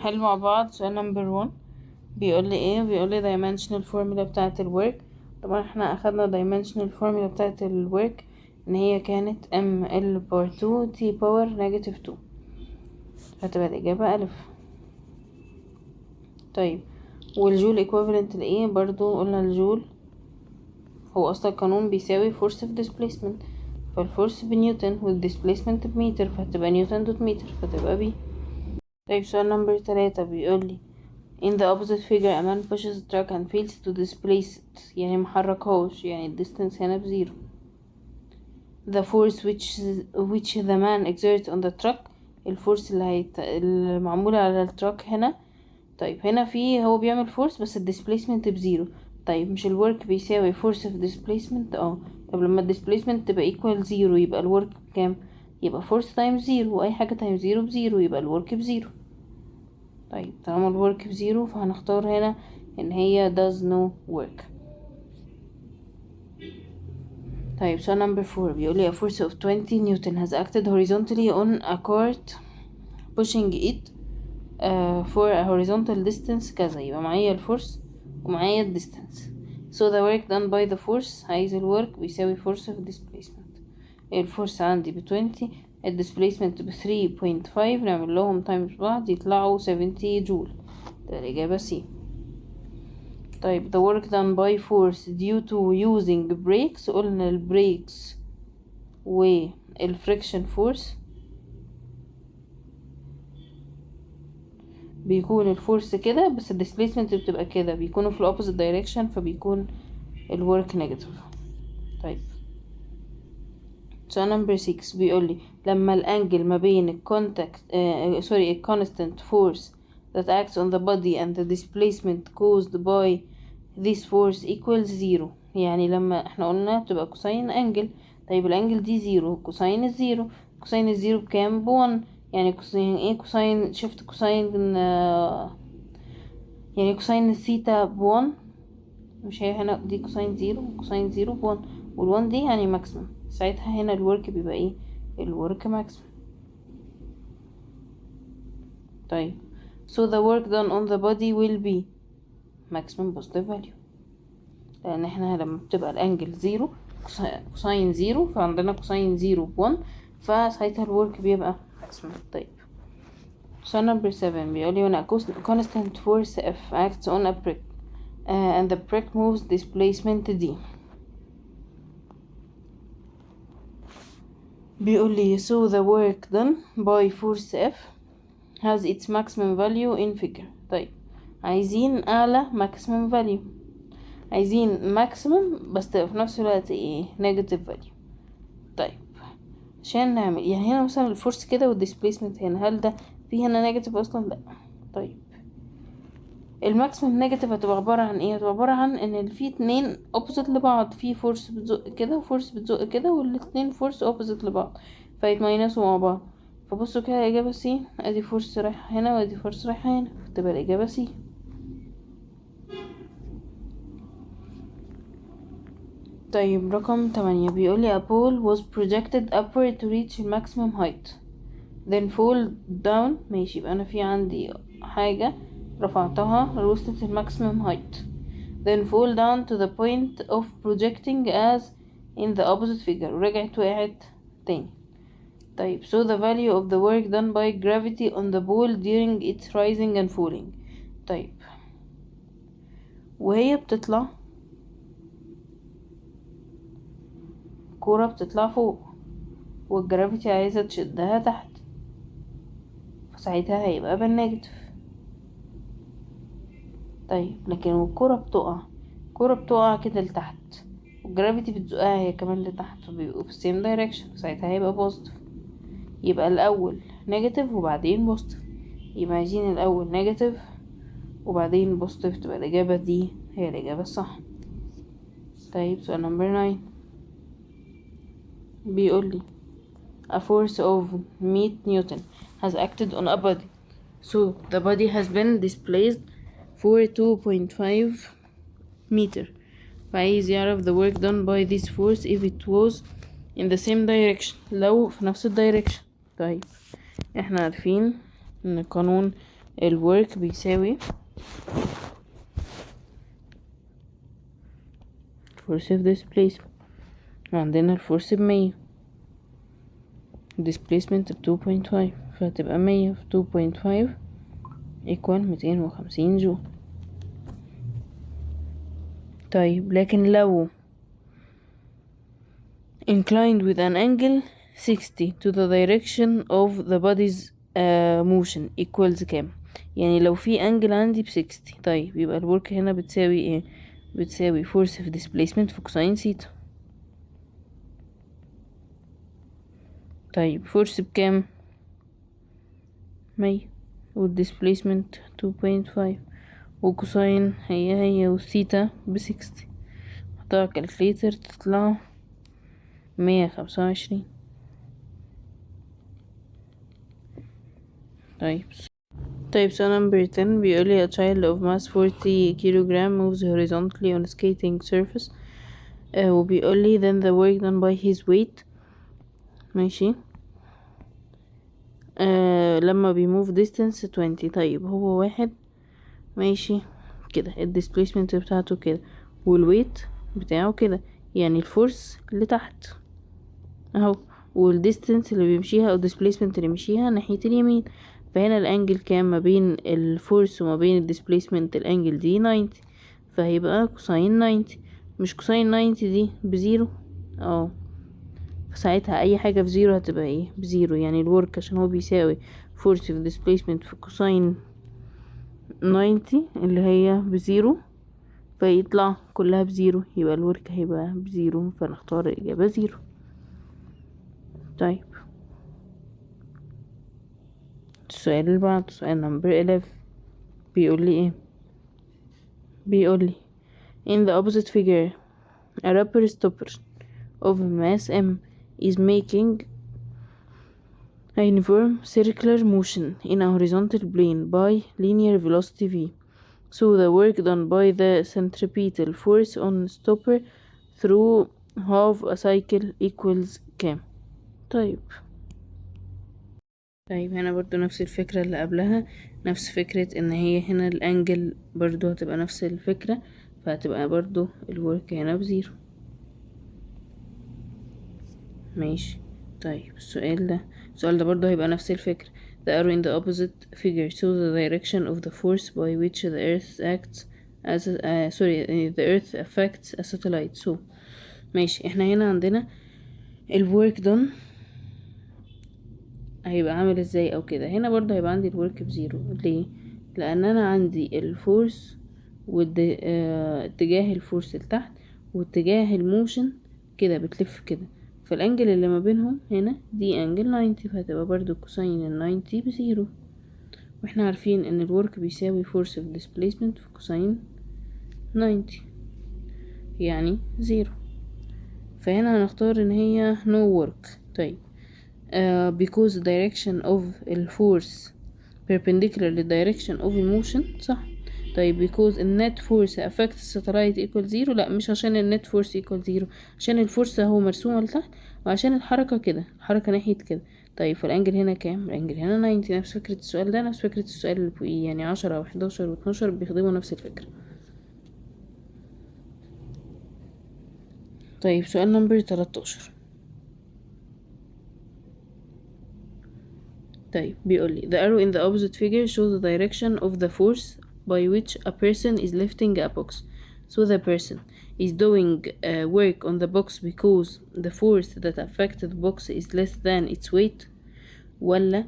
هنحل مع بعض سؤال نمبر 1. بيقول لي ايه؟ بيقول لي dimensional formula بتاعه الورك. طبعا احنا اخدنا dimensional formula بتاعه الورك ان هي كانت ml باور 2 t باور نيجاتيف 2، هتبقى الاجابه الف. طيب والجول equivalent لايه؟ برضو قلنا الجول هو اصلا القانون بيساوي force of displacement، فالفورس بنيوتن والديسبليسمنت بمتر، فهتبقى نيوتن دوت متر، فتبقى بي. طيب سؤال نمبر 3 بيقول لي in the opposite figure a man pushes the truck and fails to displace it، يعني محركهوش، يعني distance هنا بزيرو. the force which the man exerts on the truck، الفورس اللي معمولة على التراك هنا. طيب هنا في هو بيعمل فورس بس الديسبليسمنت بزيرو. طيب مش الورك بيساوي force of displacement؟ طب لما الديسبليسمنت تبقى equal زيرو يبقى الورك بكام؟ يبقى force times زيرو، واي حاجة times زيرو بزيرو، يبقى الورك بزيرو. طيب طالما الورك بزيرو فهنختار هنا ان هي does no work. طيب سؤال نمبر 4 بيقولي a force of 20 Newton has acted horizontally on a cart pushing it for a horizontal distance كذا. يبقى معايا الفورس ومعايا الديستانس. so the work done by the force، عايز الورك بيساوي force of displacement. الفورس عندي ب20، الديسبليسمنت ب3.5، نعمل لهم تايمز بعض يطلعوا 70 جول، ده الإجابة سي. طيب the work done by force due to using brakes، قلنا البريكس والفريكشن فورس بيكون الفورس كده بس الديسبليسمنت بتبقى كده، بيكونوا في الopposite direction، فبيكون الورك نيجاتيف. طيب سؤال نمبر 6 بيقولي لما الانجل ما بين الكونستانت فورس that acts on the body and the displacement caused by this force equals zero، يعني لما احنا قلنا بتبقى كوساين انجل. طيب الانجل دي زيرو، كوساين الزيرو، كوساين الزيرو بكام؟ ب1. يعني كوساين ايه؟ كوساين شفت كوساين يعني كوساين الثيتا ب1، مش هي هنا دي كوساين زيرو، كوساين زيرو ب1، وال1 دي يعني ماكسيمم، ساعتها هنا الورك بيبقى ايه؟ الورك ماكسيمم. طيب so the work done on the body will be maximum positive value، لان احنا لما بتبقى الانجل زيرو كوساين زيرو، فعندنا كوساين زيرو ب1، فساعتها الورك بيبقى ماكسيمم. طيب سؤال نمبر 7 بيقولي when a constant force F acts on a brick and the brick moves displacement D. بيقولي so the work done by force F has its maximum value in figure. طيب عايزين اعلى maximum value، عايزين maximum بس في نفس الوقت ايه؟ negative value. طيب عشان نعمل يعني هنا مثلا الفورس كده والديسبليسمنت هنا، هل ده في هنا نيجاتيف اصلا؟ لا. طيب الماكسيمم نيجاتيف هتبقى عبارة عن ايه؟ هتبقى عبارة عن ان في اتنين اوبوزيت لبعض، في فورس بتزق كده وفورس بتزق كده، والاتنين فورس اوبوزيت لبعض فيتماينسوا مع بعض. فبصوا كده الإجابة سي، ادي فورس رايحة هنا وادي فورس رايحة هنا، فتبقى الإجابة سي. طيب رقم 8 بيقولي a pole was projected upward to reach maximum height then fall down. ماشي، يبقى انا في عندي حاجة رفعتها وصلت الماكسيمم height then fall down to the point of projecting as in the opposite figure، ورجعت وقعت تاني. طيب so the value of the work done by gravity on the pole during its rising and falling. طيب وهي بتطلع كورة بتطلع فوق والجرافيتي عايزة تشدها تحت، فساعتها هيبقى بالنيجاتيف. طيب لكن والكرة بتقع، الكرة بتقع كده لتحت والجرافيتي بتزقها هي كمان لتحت، وبيبقوا في السيم دايركشن، ساعتها هيبقى بوزيتيف. يبقى الاول نيجاتيف وبعدين بوزيتيف، يبقى عايزين الاول نيجاتيف وبعدين بوزيتيف، تبقى الاجابة دي هي الاجابة الصح. طيب سؤال نمبر 9 بيقولي a force of 100 Newton has acted on a body so the body has been displaced for 2.5 meter. فعايز يعرف the work done by this force if it was in the same direction، لو في نفس الدايركشن. طيب احنا عارفين ان القانون الورك بيساوي force of displacement، وعندنا الفورس ب100، displacement ب2.5، فهتبقى 100 في 2.5 equal 250 جول. طيب لكن لو inclined with an angle 60 to the direction of the body's motion equals كام؟ يعني لو في angle عندي ب60، طيب يبقى الورك هنا بتساوي ايه؟ بتساوي force of displacement في كوساين سيتا. طيب فورس بكام؟ 100 والديسبليسمنت 2.5 وكوساين هي والثيتا ب60، حطها كالكليتر تطلع 125. طيب سؤال number 10 بيقولي a child of mass 40 kilogram moves horizontally on a skating surface وبيقولي then the work done by his weight. ماشي. لما بيموف distance 20. طيب هو واحد ماشي كده، الديسبليسمنت بتاعته كده والويت بتاعه كده، يعني الفورس اللي تحت اهو، والديستنس اللي بيمشيها او الديسبليسمنت اللي بيمشيها ناحية اليمين. فهنا الانجل كام ما بين الفورس وما بين الديسبليسمنت؟ الانجل دي 90، فهيبقى كوساين 90. مش كوساين 90 دي بزيرو؟ اه، فساعتها اي حاجة في زيرو هتبقى ايه؟ بزيرو. يعني الورك عشان هو بيساوي فورس في الديسبليسمنت في كوساين 90 اللي هي بزيرو، فيطلع كلها بزيرو، يبقى الورك هيبقى بزيرو، فنختار الإجابة زيرو. طيب السؤال اللي بعد سؤال نمبر 11 بيقول لي ايه؟ بيقول لي in the opposite figure a rubber stopper of mass m is making a uniform circular motion in a horizontal plane by linear velocity v. So the work done by the centripetal force on stopper through half a cycle equals كام؟ طيب هنا برضو نفس الفكرة اللي قبلها، نفس فكرة ان هي هنا الانجل برضو هتبقى نفس الفكرة، فهتبقى برضو الورك هنا بزيرو. ماشي. طيب السؤال ده برضو هيبقى نفس الفكرة. The arrow in the opposite figure shows the direction of the force by which the earth acts as the earth affects a satellite. So ماشي، احنا هنا عندنا الورك done هيبقى عامل ازاي او كده. هنا برضه هيبقى عندي الورك بزيرو. ليه؟ لان انا عندي الفورس اتجاه الفورس لتحت واتجاه الموشن كده بتلف كده، فالانجل اللي ما بينهم هنا دي انجل 90، فهتبقى برضه كوساين 90 بزيرو. واحنا عارفين ان الورك بيساوي فورس في displacement في كوساين 90 يعني زيرو، فهنا هنختار ان هي no work. طيب because the direction of the force perpendicular to the direction of the motion، صح. طيب because the net force affects satellite equal zero، لا مش عشان النت فورس equal zero، عشان الفورس اهو مرسومة لتحت، وعشان الحركة كده، الحركة ناحية كده. طيب فالانجل هنا كام؟ الانجل هنا 90. نفس فكرة السؤال ده، نفس فكرة السؤال اللي فوقيه، يعني 10 او 11 و12 بيخدموا نفس الفكرة. طيب سؤال نمبر 13. طيب بيقول لي the arrow in the opposite figure shows the direction of the force by which a person is lifting a box. So the person is doing work on the box because the force that affects the box is less than its weight، ولا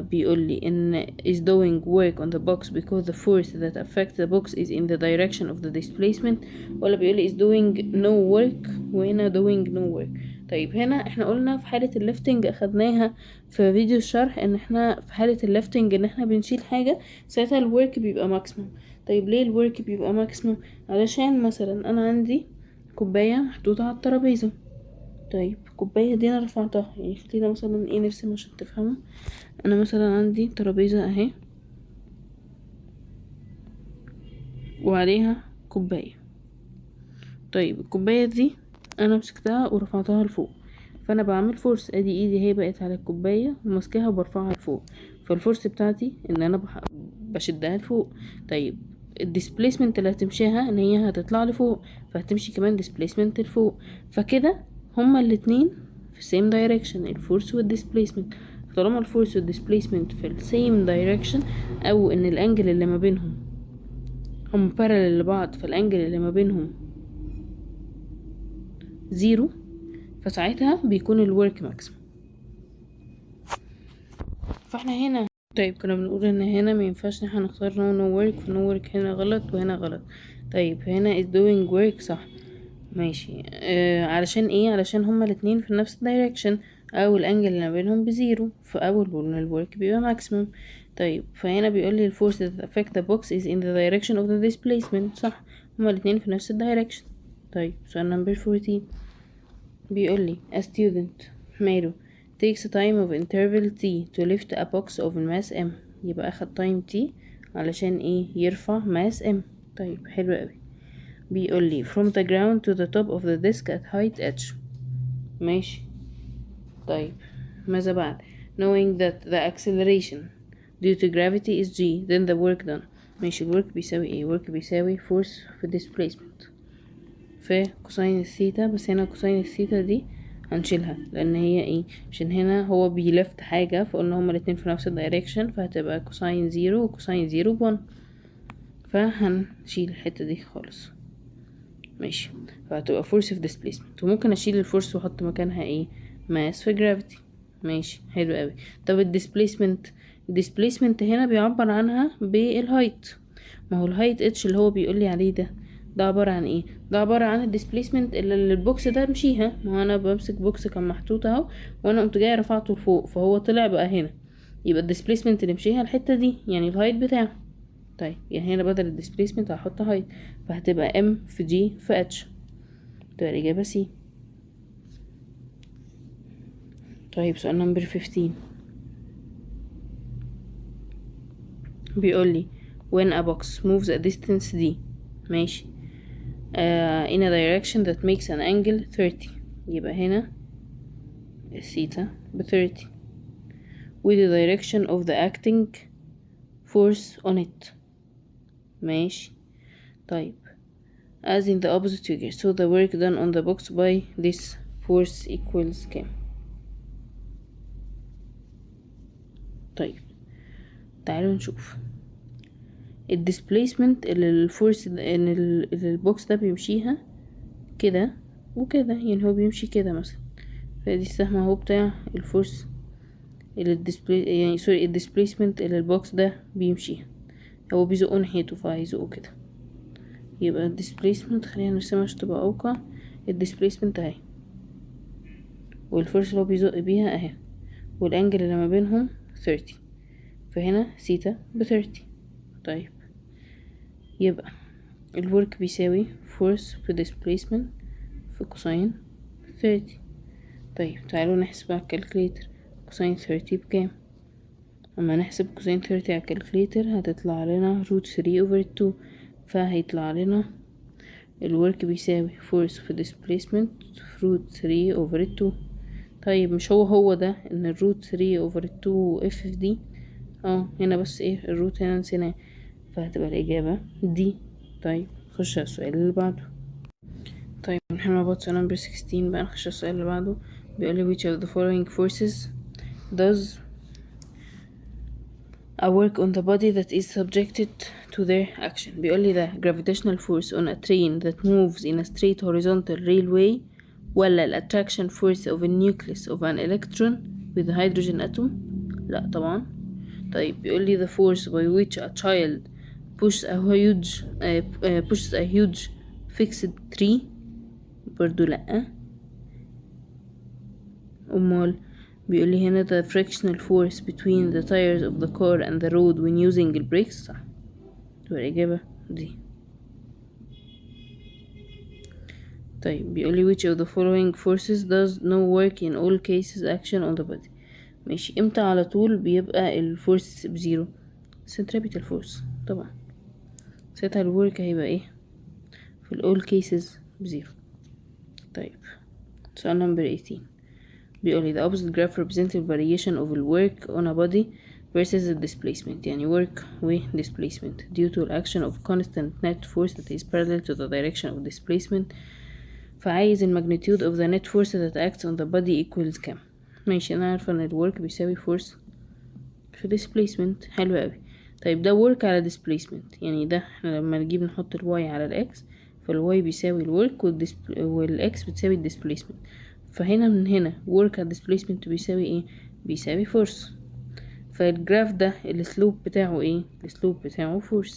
بيقول لي إن is doing work on the box because the force that affects the box is in the direction of the displacement، ولا بيقول لي is doing no work وهنا doing no work. طيب هنا احنا قلنا في حالة الليفتنج اخدناها في فيديو الشرح ان احنا في حالة الليفتنج ان احنا بنشيل حاجة ساعتها الورك بيبقى ماكسيموم. طيب ليه الورك بيبقى ماكسيموم؟ علشان مثلا انا عندي كوباية محطوطة على الترابيزة. طيب الكوباية دي انا رفعتها، يعني خلينا مثلا ايه نرسم عشان تفهموا. انا مثلا عندي ترابيزة اهي وعليها كوباية. طيب الكوباية دي انا مسكتها ورفعتها لفوق، فانا بعمل فورس، ادي ايدي هي بقت على الكوبايه وماسكاها وبرفعها لفوق، فالفورس بتاعتي ان انا بشدها لفوق. طيب الديسبليسمنت اللي هتمشيها ان هي هتطلع لفوق، فهتمشي كمان ديسبليسمنت لفوق. فكده هما الاتنين في same direction، الفورس والديسبليسمنت. طالما الفورس والديسبليسمنت في السيم دايركشن، او ان الانجل اللي ما بينهم هم parallel لبعض، فالانجل اللي ما بينهم زيرو، فساعتها بيكون الورك ماكسيمم. فاحنا هنا طيب كنا بنقول ان هنا ما ينفعش ان احنا نختار no work، no work هنا غلط وهنا غلط. طيب هنا is doing work صح، ماشي. علشان ايه؟ علشان هما الاتنين في نفس الدايركشن، او الانجل اللي ما بينهم بزيرو، فاول الورك بيبقى ماكسيمم. طيب فهنا بيقول لي الفورس that affect the box is in the direction of the displacement، صح، هما الاتنين في نفس الدايركشن. طيب سؤال نمبر 14 بيقول لي a student ماله takes a time of interval t to lift a box of mass m، يبقى اخد time t علشان ايه؟ يرفع mass m. طيب حلو قوي. بيقول لي from the ground to the top of the disk at height h، ماشي. طيب ماذا بعد؟ knowing that the acceleration due to gravity is g then the work done. ماشي، الورك بيساوي ايه؟ work بيساوي force في displacement في كوساين الثيتا. بس هنا كوساين الثيتا دي هنشيلها لان هي ايه؟ عشان هنا هو بيلفت حاجة، فقلنا هما الاتنين في نفس الدايركشن، فهتبقى كوساين زيرو وكوساين زيرو بون، فهنشيل الحتة دي خالص. ماشي، فهتبقى فورس في ديسبليسمنت، وممكن اشيل الفورس واحط مكانها ايه؟ ماس في جرافيتي. ماشي حلو قوي. طب الديسبليسمنت هنا بيعبر عنها بالهايت. ما هو الهايت اتش اللي هو بيقول لي عليه ده عبارة عن ايه؟ ده عبارة عن الديسبليسمنت اللي البوكس ده مشيها. ما هو انا بمسك بوكس كان محطوط اهو، وانا قمت جاي رفعته لفوق، فهو طلع بقى هنا، يبقى الديسبليسمنت اللي مشيها الحتة دي، يعني الهايت بتاعه. طيب يعني هنا بدل الديسبليسمنت هحط هايت، فهتبقى ام في جي في اتش، تبقى الإجابة سي. طيب سؤال نمبر 15 بيقول لي when a box moves a distance d، ماشي، in a direction that makes an angle 30، يبقى هنا الثيتا ب 30 with the direction of the acting force on it. ماشي. طيب as in the opposite figure so the work done on the box by this force equals كام؟ طيب تعالوا نشوف الديسبليسمنت اللي الفورس ان البوكس ده بيمشيها كده وكده، يعني هو بيمشي كده مثلا، فدي السهم اهو بتاع الفورس اللي يعني سوري الديسبليسمنت اللي البوكس ده بيمشيها، هو بيزقه ناحيته فهيزقه كده، يبقى الديسبليسمنت خلينا نرسمها عشان تبقى اوقع. الديسبليسمنت اهي، والفورس اللي هو بيزق بيها اهي، والانجل اللي ما بينهم 30، فهنا سيتا ب30. طيب يبقى الورك بيساوي فورس في displacement في كوساين 30. طيب تعالوا نحسب على الكالكليتر كوساين 30 بكام؟ اما نحسب كوساين 30 على الكالكليتر هتطلع لنا روت 3 over 2، فهيطلع لنا الورك بيساوي فورس في displacement في روت 3 over 2. طيب مش هو ده ان الروت 3 over 2 اف في دي؟ هنا بس ايه الروت هنا نسيناه، فهتبقى الإجابة دي. طيب نخش على السؤال اللي بعده. طيب احنا about سؤال number 16 بقى، نخش على السؤال اللي بعده. بيقولي which of the following forces does a work on the body that is subjected to their action. بيقولي ده gravitational force on a train that moves in a straight horizontal railway، ولا ال attraction force of a nucleus of an electron with a hydrogen atom؟ لا طبعا. طيب بيقولي the force by which a child pushes a huge fixed tree، برضو لأ. أمال بيقولي هنا the frictional force between the tires of the car and the road when using the brakes، صح، تبقى الإجابة دي. طيب بيقولي which of the following forces does no work in all cases action on the body. ماشي، امتى على طول بيبقى الفورس بزيرو؟ centripetal force طبعا، ساعتها الورك هيبقى ايه في all cases بزيرو. طيب سؤال number 18 بيقولي the opposite graph represents the variation of the work on a body versus the displacement، يعني work و displacement due to the action of constant net force that is parallel to the direction of displacement. فعايز magnitude of the net force that acts on the body equals كام. ماشي، انا عارفة ان الwork بيساوي force في displacement. حلو اوي. طيب ده work على displacement، يعني ده احنا لما نجيب نحط الواي على الاكس، فالواي بيساوي الwork والاكس بتساوي الديسبليسمنت. فهنا من هنا work على displacement بيساوي ايه؟ بيساوي force. فالجراف ده السلوب بتاعه ايه؟ السلوب بتاعه force،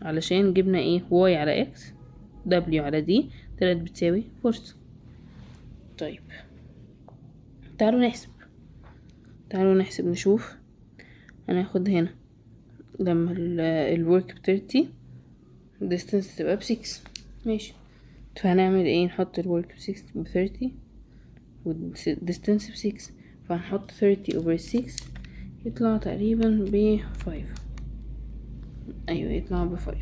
علشان جبنا ايه؟ y على x w على d طلعت بتساوي force. طيب تعالوا نحسب نشوف. هناخد هنا لما الورك ب30 distance تبقى ب6. ماشي، فهنعمل ايه؟ نحط الورك ب30 والديستنس ب6، فهنحط 30 over 6 يطلع تقريبا ب5. ايوه يطلع ب5.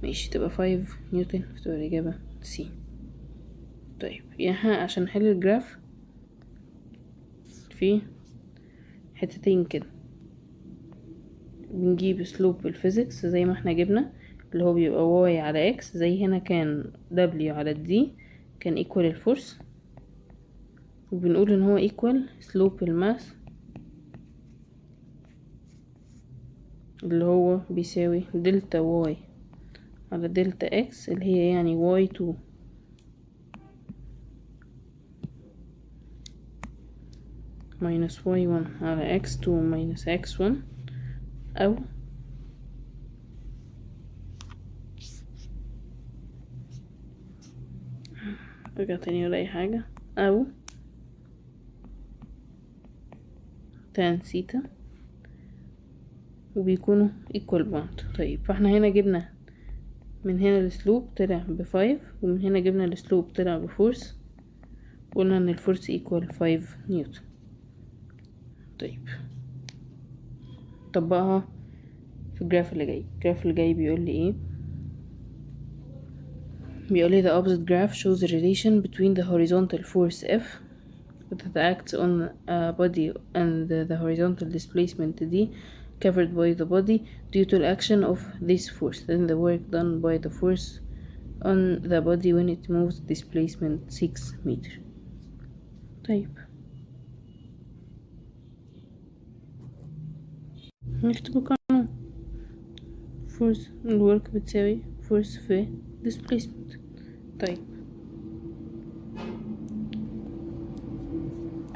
ماشي، تبقى 5 نيوتن، فتبقى الإجابة سي. طيب يعني عشان نحل الجراف في حتتين كده، بنجيب سلوب الفيزيكس زي ما احنا جبنا، اللي هو بيبقى y على x، زي هنا كان w على d كان equal الفورس، وبنقول ان هو equal سلوب الماس اللي هو بيساوي دلتا y على دلتا x، اللي هي يعني y2 minus y1 على x2 minus x1، او ارجع تاني ولا اي حاجة، او تان سيتا، وبيكونوا equal بعض. طيب فاحنا هنا جبنا من هنا السلوب طلع ب5، ومن هنا جبنا السلوب طلع بفورس، قلنا ان الفورس equal 5 نيوتن. طيب طبقها في الجراف اللي جاي. الجراف اللي جاي بيقول لي ايه؟ بيقول لي the opposite graph shows the relation between the horizontal force F that acts on a body and the horizontal displacement D covered by the body due to the action of this force, then the work done by the force on the body when it moves displacement 6 meter. طيب نكتب القانون. force الورك بتساوي force في displacement. طيب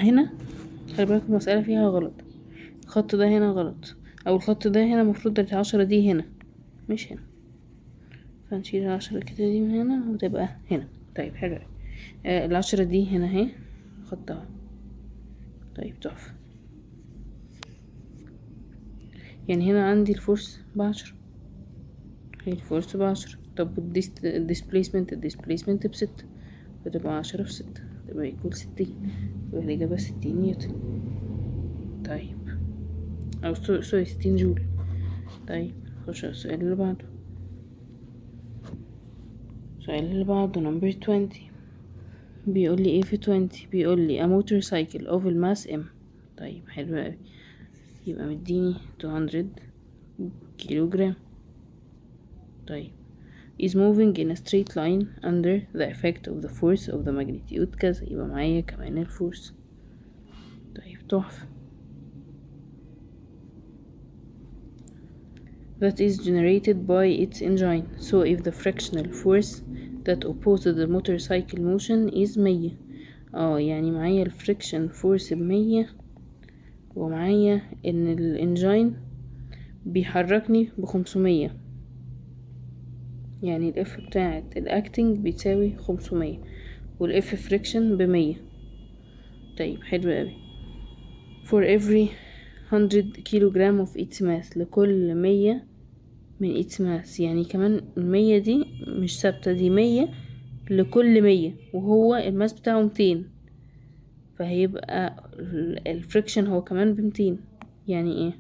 هنا خلي بالك المسألة فيها غلط، الخط ده هنا غلط، او الخط ده هنا مفروض 10 دي هنا مش هنا، فنشيل 10 كده دي من هنا وتبقى هنا. طيب حلو. 10 دي هنا اهي خطها. طيب تحفة. يعني هنا عندي الفورس ب10، هي الفورس ب10. طب الديسبليسمنت ب6، فتبقى 10 في 6 تبقى يكون 60، يبقى الإجابة 60 نيوتن. طيب أو سوري 60 جول. طيب نخش على السؤال اللي بعده. السؤال اللي بعده نمبر 20. بيقول لي ايه في 20؟ بيقول لي a motorcycle of الماس m. طيب حلو اوي، يبقى مديني 200 كيلو جرام. طيب is moving in a straight line under the effect of the force of the magnitude كذا، يبقى معايا كمان الفورس. طيب تحفة. that is generated by its engine, so if the frictional force that opposes the motorcycle motion is 100. يعني معايا الفريكشن فورس ب100، ومعايا ان الانجين بيحركني ب500، يعني الاف بتاعة الاكتنج بتساوي 500 والاف فريكشن ب100. طيب حلو اوي. for every 100 كيلوغرام of its mass، لكل 100 من its mass، يعني كمان 100 دي مش ثابتة، دي 100 لكل 100، وهو الماس بتاعه 200، فهيبقى الفريكشن هو كمان ب200. يعني ايه؟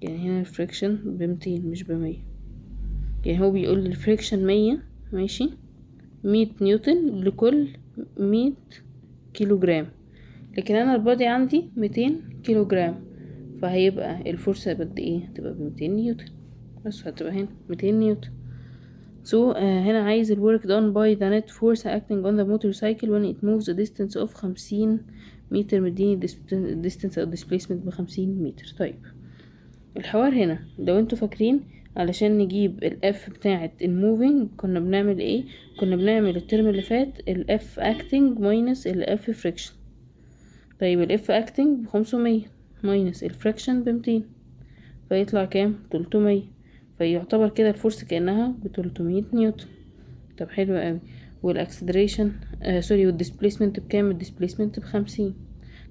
يعني هنا الفريكشن ب200 مش ب100. يعني هو بيقول الفريكشن 100 ماشي، 100 نيوتن لكل 100 كيلو جرام، لكن انا البادي عندي 200 كيلو جرام، فهيبقى الفورس قد ايه؟ هتبقى ب200 نيوتن، بس هتبقى هنا 200 نيوتن. هنا عايز ال work done by the net force acting on the motorcycle when it moves a distance of 50 متر، مديني distance او displacement ب50 متر. طيب الحوار هنا لو انتوا فاكرين، علشان نجيب ال F بتاعة الموفينج كنا بنعمل ايه؟ كنا بنعمل الترم اللي فات ال F acting minus ال F friction. طيب ال F acting ب500 minus ال friction ب200، فيطلع كام؟ 300. فيعتبر كده الفورس كأنها ب300 نيوتن. طب حلو قوي. والاكسلريشن والديسبليسمنت بكام؟ الديسبليسمنت ب50.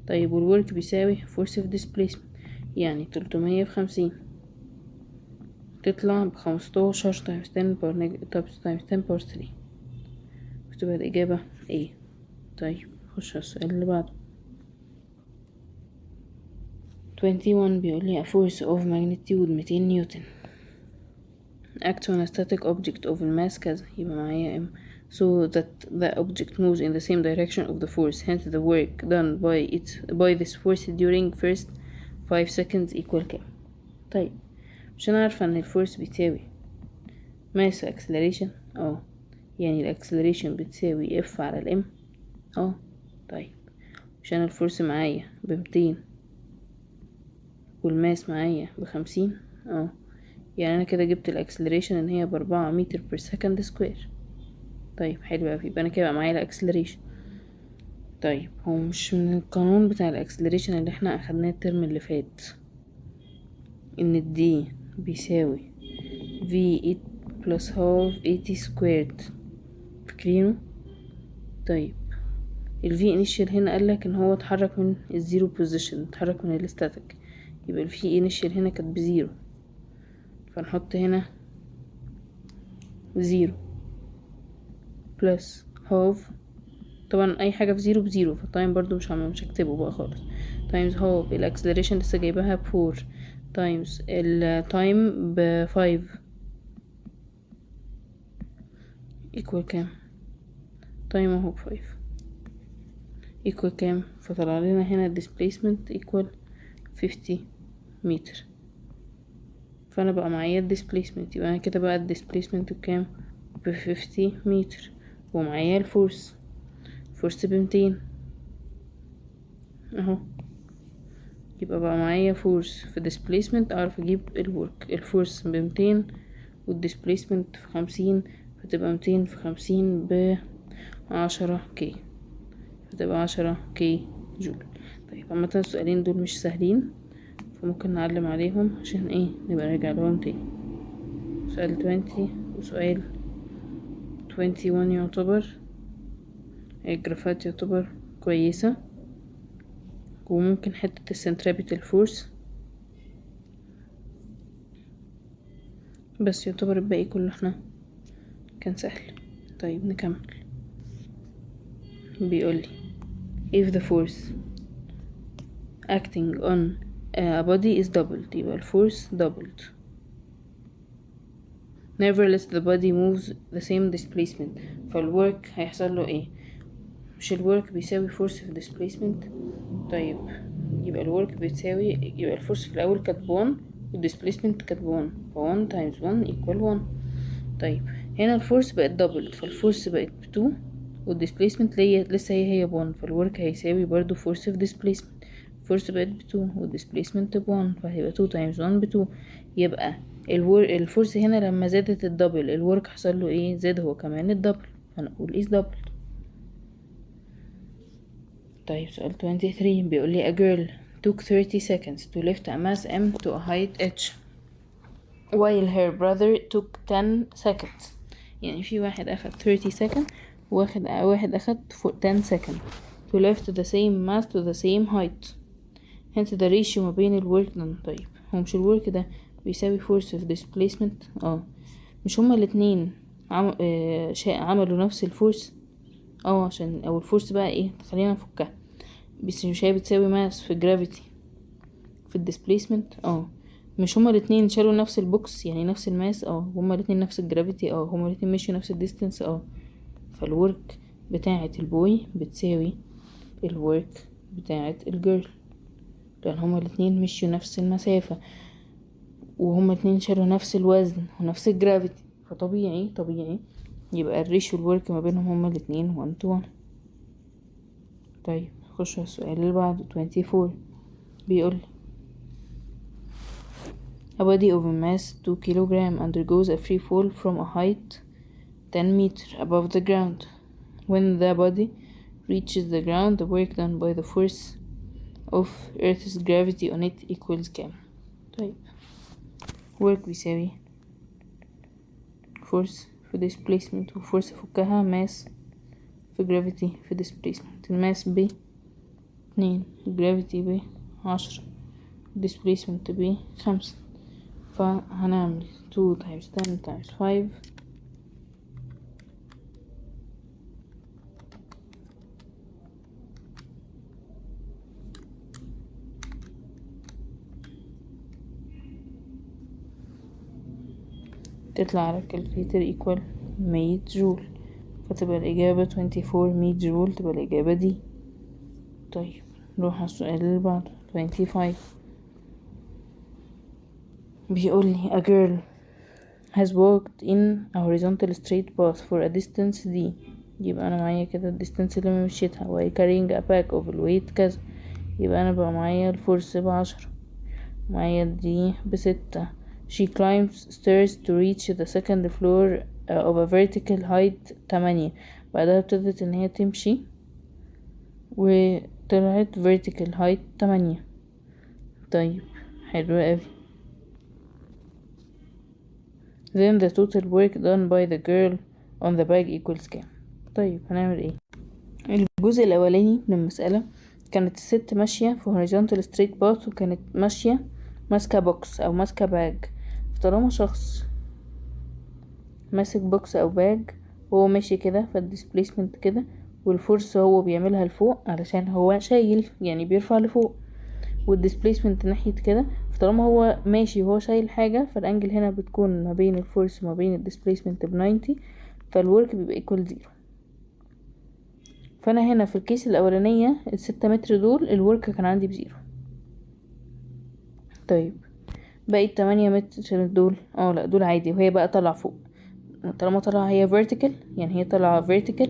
طيب والورك بيساوي فورس اوف ديسبليسمنت، يعني 300 ب50 تطلع ب15 تايمز 10 باور تايمز 10 باور 3، بتبقى الإجابة ايه. طيب نخش على السؤال اللي بعده. 21 بيقول لي a force of magnitude 200 نيوتن act on a static object of mass كذا، يبقى معايا m so that the object moves in the same direction of the force, hence the work done by this force during first 5 seconds equal كام. طيب مش انا عارفة ان الفورس بتساوي mass acceleration، يعني الاكسلريشن بتساوي f على الام. طيب مش انا الفورس معايا ب200 والماس معايا ب50، يعني انا كده جبت الاكسلريشن ان هي ب4 متر بير سكند سكوير. طيب حلو اوي، يبقى انا كده معايا الاكسلريشن. طيب هو مش من القانون بتاع الاكسلريشن اللي احنا اخدناه الترم اللي فات ان الدي بيساوي v plus half at squared، فاكرينه؟ طيب ال v initial هنا قالك ان هو اتحرك من الزيرو بوزيشن، اتحرك من الاستاتيك، يبقى ال v initial هنا كانت بزيرو، فنحط هنا 0 بلس هاف. طبعا اي حاجه في 0 ب0، فالتايم برضو مش هكتبه بقى خالص. تايمز هاف الاكسلريشن لسه جايباها ب4 تايمز التايم ب5 ايكوال كام؟ تايم اهو ب5 ايكوال كام؟ فطلع لنا هنا الديسبليسمنت ايكوال 50 متر، فانا بقى معايا الديسبليسمنت، يبقى انا كده بقى الديسبليسمنت بكام؟ ب50 متر، ومعايا الفورس ب200 اهو، يبقى بقى معايا فورس في displacement اعرف اجيب الورك. الفورس ب200 والديسبليسمنت في 50، فتبقى 200 في 50 ب10 كي، فتبقى 10 كي جول. طيب عامة السؤالين دول مش سهلين، فممكن نعلم عليهم عشان ايه نبقى نرجع لهم تاني. سؤال 20 وسؤال 21 يعتبر الجرافات يعتبر كويسة، وممكن حتة السنتريبيتال فورس، بس يعتبر الباقي كله احنا كان سهل. طيب نكمل. بيقولي if the force acting on a body is doubled، يبقى الفورس doubled. nevertheless the body moves the same displacement، فالwork هيحصل له ايه؟ مش الwork بيساوي force في displacement؟ طيب يبقى الwork بتساوي، يبقى الفورس في الاول كانت 1 والديسبليسمنت كانت 1، ف1 times 1 equal 1. طيب هنا الفورس بقت دبل، فالفورس بقت ب2 والديسبليسمنت لسه هي ب1، فالورك هيساوي برضو فورس في ديسبليسمنت. الفورس بقت ب2 والديسبليسمنت ب1، فهيبقى 2 times 1 ب2. يبقى الفورس هنا لما زادت الدبل الورك حصل له ايه؟ زاد هو كمان الدبل، فنقول is double. طيب سؤال 23 بيقول لي a girl took 30 seconds to lift a mass m to a height h while her brother took 10 seconds. يعني في واحد اخد 30 second واحد اخد 10 second to lift the same mass to the same height, hence the ratio ما بين الwork done. طيب هو مش الwork ده بيساوي force of displacement؟ مش هما الاتنين عملوا نفس الفورس؟ عشان او الفورس بقى ايه، خلينا نفكها، بس مش هي بتساوي ماس في الجرافيتي في الديسبليسمنت؟ مش هما الاتنين شالوا نفس البوكس يعني نفس الماس؟ هما الاتنين نفس الجرافيتي؟ هما الاتنين مشيوا نفس الديستنس؟ فالورك بتاعة البوي بتساوي الورك بتاعة الجيرل، لان هما الاتنين مشيوا نفس المسافة وهما الاتنين شالوا نفس الوزن ونفس الجرافيتي، فطبيعي يبقى الريشيو الورك ما بينهم هما الاتنين 1 to 1. طيب نخش على السؤال اللي بعده 24. بيقول a body of a mass 2 kilogram undergoes a free fall from a height 10 meter above the ground. When the body reaches the ground, the work done by the force of Earth's gravity on it equals كام؟ طيب work بيساوي force في displacement وفورس فكها mass في gravity في displacement. الماس ب 2 gravity ب 10 displacement ب 5 فهنعمل 2 times 10 times 5 تطلع على الكالكوليتر equal 100 جول، فتبقى الإجابة 24 100 جول، تبقى الإجابة دي. طيب نروح على السؤال اللي بعده 25. بيقولي a girl has walked in a horizontal straight path for a distance d. يبقى أنا معايا كده الديستانس اللي مشيتها و carrying a pack of weight كذا، يبقى أنا بقى معايا الفورس ب10، معايا دي ب6. she climbs stairs to reach the second floor of a vertical height 8. بعدها ابتدت ان هي تمشي وطلعت vertical height 8. طيب حلو اوي. then the total work done by the girl on the bag equals كام؟ طيب هنعمل ايه؟ الجزء الاولاني من المسألة كانت الست ماشية في horizontal straight path وكانت ماشية ماسكة بوكس او ماسكة باج. طالما شخص ماسك بوكس او باج وهو ماشي كده فالديسبليسمنت كده، والفورس هو بيعملها لفوق علشان هو شايل يعني بيرفع لفوق، والديسبليسمنت ناحية كده. فطالما هو ماشي وهو شايل حاجة فالانجل هنا بتكون ما بين الفورس وما بين الديسبليسمنت ب90، فالورك بيبقى equal 0. فانا هنا في الكيس الاولانية ال6 متر دول الورك كان عندي ب0. طيب باقي 8 متر دول لا دول عادي، وهي بقى طالعة فوق. طالما طالعة هي vertical يعني هي طالعة vertical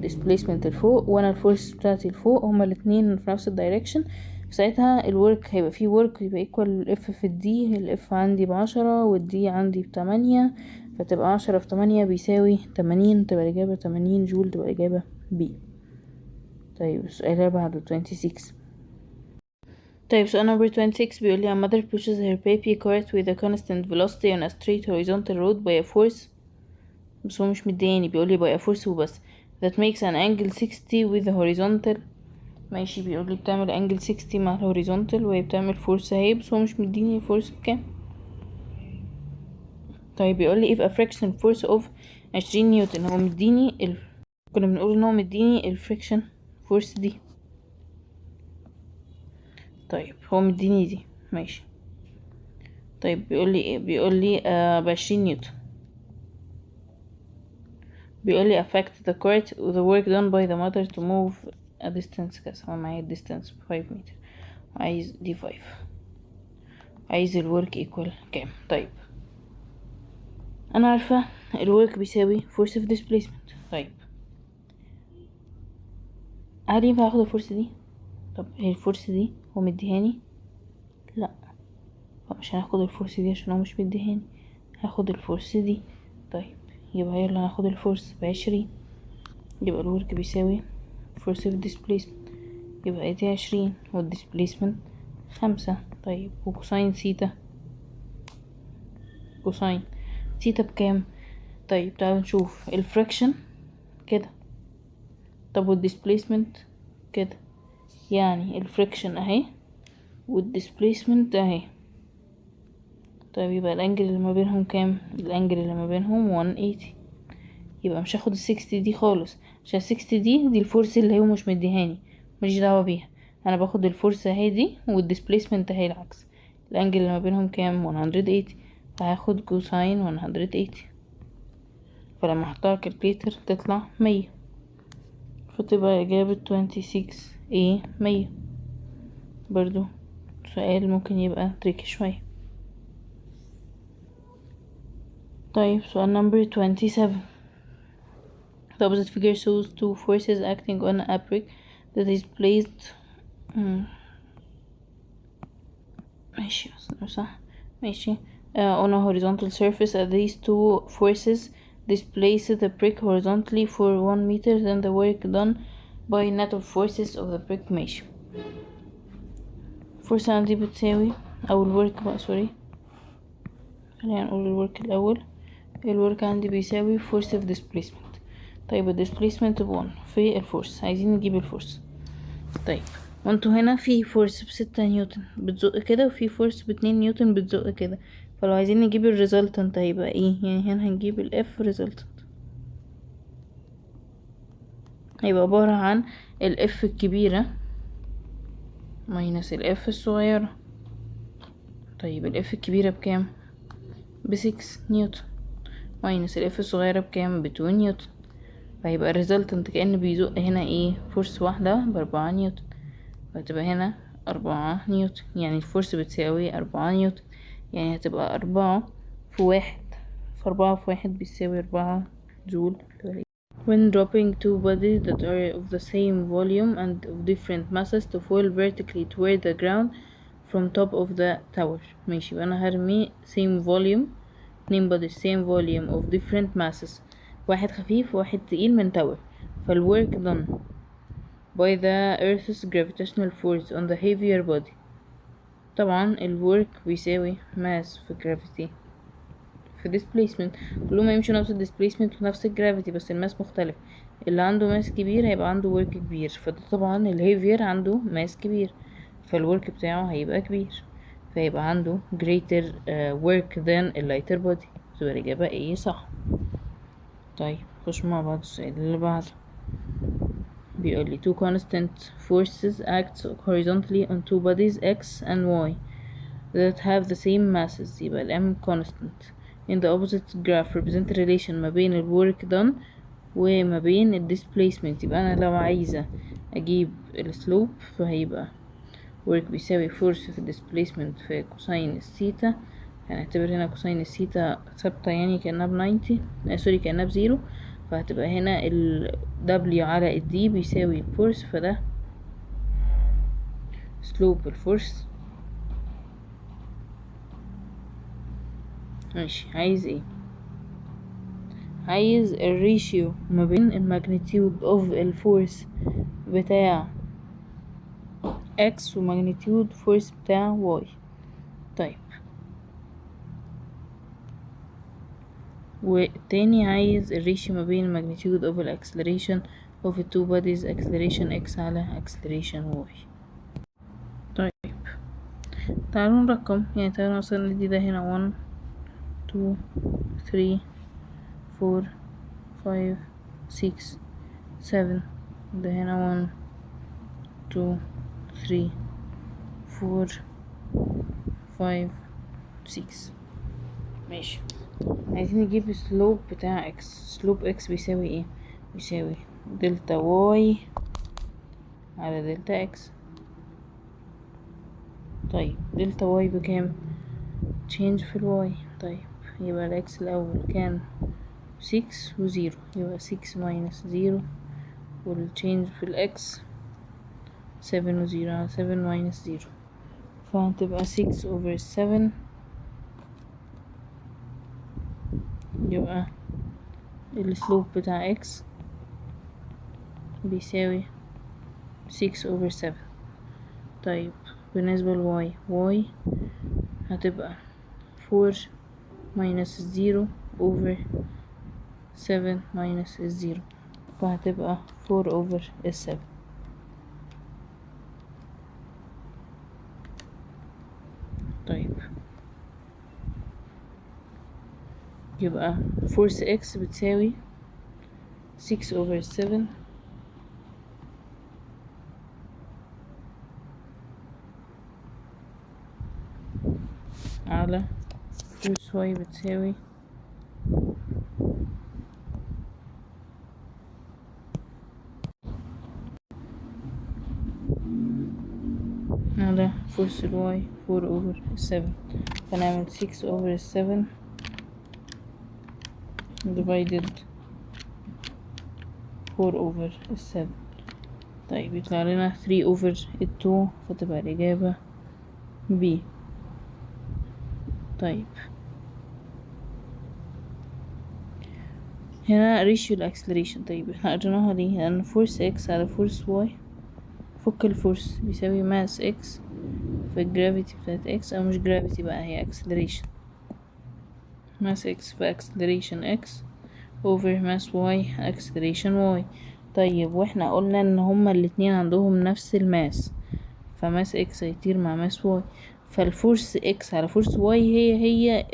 displacement لفوق وانا الفورس بتاعتي لفوق، هما الاتنين في نفس الدايركشن. ساعتها الورك هيبقى فيه ورك يبقى equal اف في الدي. الاف عندي ب10 والدي عندي ب8، فتبقى 10 في 8 بيساوي 80، تبقى الإجابة 80 جول، تبقى الإجابة بي. طيب السؤال اللي بعده 26. طيب سؤال number 26 بيقول لي a mother pushes her baby cart with a constant velocity on a straight horizontal road by a force، بس هو مش مدياني، بيقول لي by a force وبس that makes an angle 60 with the horizontal. ماشي بيقول لي بتعمل angle 60 مع الهوريزونتال وهي بتعمل فورس اهي، بس هو مش مديني الفورس بكام. طيب بيقول لي if a friction force of 20 نيوتن، هو مديني كنا بنقول ان هو مديني الفريكشن فورس دي. طيب هو مديني دي ماشي. طيب بيقول لي ب20 نيوتن. بيقول لي affect the cart the work done by the mother to move a distance كذا. هو معايا distance 5 متر، عايز دي 5، عايز الورك equal كام. طيب انا عارفة الورك بيساوي force of displacement. طيب هل ينفع اخد الفورس دي؟ طب هي الفورس دي هو مديهاني؟ لا، مش هناخد الفورس دي عشان هو مش مديهاني، هاخد الفورس دي. طيب يبقى يلا ناخد الفورس ب20، يبقى الورك بيساوي force of displacement، يبقى دي 20 والديسبليسمنت 5. طيب وكوساين ثيتا، كوساين ثيتا بكام؟ طيب تعالوا نشوف الفراكشن كده، طب والديسبليسمنت كده، يعني الفريكشن اهي والديسبليسمنت اهي. طيب يبقى الانجل اللي ما بينهم كام؟ الانجل اللي ما بينهم 180. يبقى مش هاخد ال60 دي خالص، عشان 60 دي الفورس اللي هو مش مديهاني، ماليش دعوه بيها. انا باخد الفورس اهي دي والديسبليسمنت اهي العكس. الانجل اللي ما بينهم كام؟ 180، فهاخد كوساين 180. فلما احطها كالكليتر تطلع 100. فتبقى إجابة 26A 100. برضو سؤال ممكن يبقى تريكي شوية. طيب سؤال number 27. The opposite figure shows two forces acting on a brick that is placed ماشي صح ماشي on a horizontal surface. As these two forces displace the brick horizontally for 1 meter, then the work done by net of forces of the brick. ماشي. force عندي بتساوي أو الورك بقى سوري خلينا نقول الورك الأول. الورك عندي بيساوي force of displacement. طيب ال displacement ب1 في الفورس، عايزين نجيب الفورس. طيب وانتوا هنا في فورس ب6 نيوتن بتزق كده وفي فورس ب2 نيوتن بتزق كده، فلو عايزين نجيب الريزلتنت هيبقى ايه؟ يعني هنا هنجيب الاف ريزلتنت هيبقى عبارة عن الاف الكبيرة ماينس الاف الصغيرة. طيب الاف الكبيرة بكام؟ ب6 نيوتن ماينس الاف الصغيرة بكام؟ ب2 نيوتن، فهيبقى الريزلتنت كأن بيزق هنا ايه؟ فورس واحدة ب4 نيوتن، فهتبقى هنا 4 نيوتن، يعني الفورس بتساوي 4 نيوتن، يعني هتبقى 4 في 1 ف4 في 1 بيساوي 4 جول. When dropping two bodies that are of the same volume and of different masses to fall vertically toward the ground from top of the tower. ماشي، يبقى انا هرمي same volume 2 bodies same volume of different masses، واحد خفيف وواحد تقيل من tower، فالwork done by the earth's gravitational force on the heavier body. طبعا الwork بيساوي mass في gravity في displacement، كلهم هيمشوا نفس displacement ونفس gravity بس الماس مختلف. اللي عنده ماس كبير هيبقى عنده work كبير، فده طبعا الهيفير عنده ماس كبير فالwork بتاعه هيبقى كبير، فيبقى عنده greater work than lighter body. تبقى الإجابة ايه صح. طيب خش مع بعض السؤال اللي بعده. بيقول لي two constant forces act horizontally on two bodies x and y that have the same masses. يبقى ال m constant in the opposite graph represent relation ما بين ال work done وما بين ال displacement. يبقى أنا لو عايزة أجيب ال slope فهيبقى work بيساوي force في displacement في كوساين الثيتا، هنعتبر هنا كوساين الثيتا ثابتة يعني كأنها ب90 سوري كأنها ب0، فهتبقى هنا ال W على ال D بيساوي الفورس، فده سلوب الفورس. ماشي، عايز ايه؟ عايز الريشيو ما بين الماجنتيود اوف الفورس بتاع X وماجنتيود فورس بتاع Y. طيب والتاني عايز الريشيو ما بين الماجنتيود اوف الاكسلريشن of the two bodies acceleration x على acceleration y. طيب تعالوا نرقم، يعني تعالوا مثلا ندي ده هنا 1 2 3 4 5 6 7، ده هنا 1 2 3 4 5 6. ماشي، عايزين نجيب السلوب بتاع x. سلوب x بيساوي ايه؟ بيساوي دلتا y على دلتا x. طيب دلتا y بكام؟ change في الواي. طيب يبقى الاكس الاول كان 6 و0، يبقى 6 minus 0، والchange في الاكس 7 و0 على 7 minus 0، فهتبقى 6 over 7. يبقى السلوب بتاع x بيساوي 6 over 7. طيب بالنسبة لواي، y هتبقى 4 minus 0 over 7 minus 0، فهتبقى 4 over 7. طيب يبقى force x بتساوي 6 over 7 على force y بتساوي 6 force الواي 4 over 7 فنعمل 6 over 7 divided 4 over 7. طيب يطلع لنا 3 over 2 فتبقى الإجابة B. طيب هنا ratio الاكسلريشن. طيب احنا قريناها ليه؟ لأن فورس x على فورس y، فك الفورس بيساوي ماس x في الجرافيتي بتاعت x، أو مش جرافيتي بقى، هي acceleration. ماس x في acceleration x over ماس y acceleration y. طيب واحنا قلنا ان هما الاتنين عندهم نفس الماس، فماس x هيطير مع ماس y، فالفورس x على فورس y هي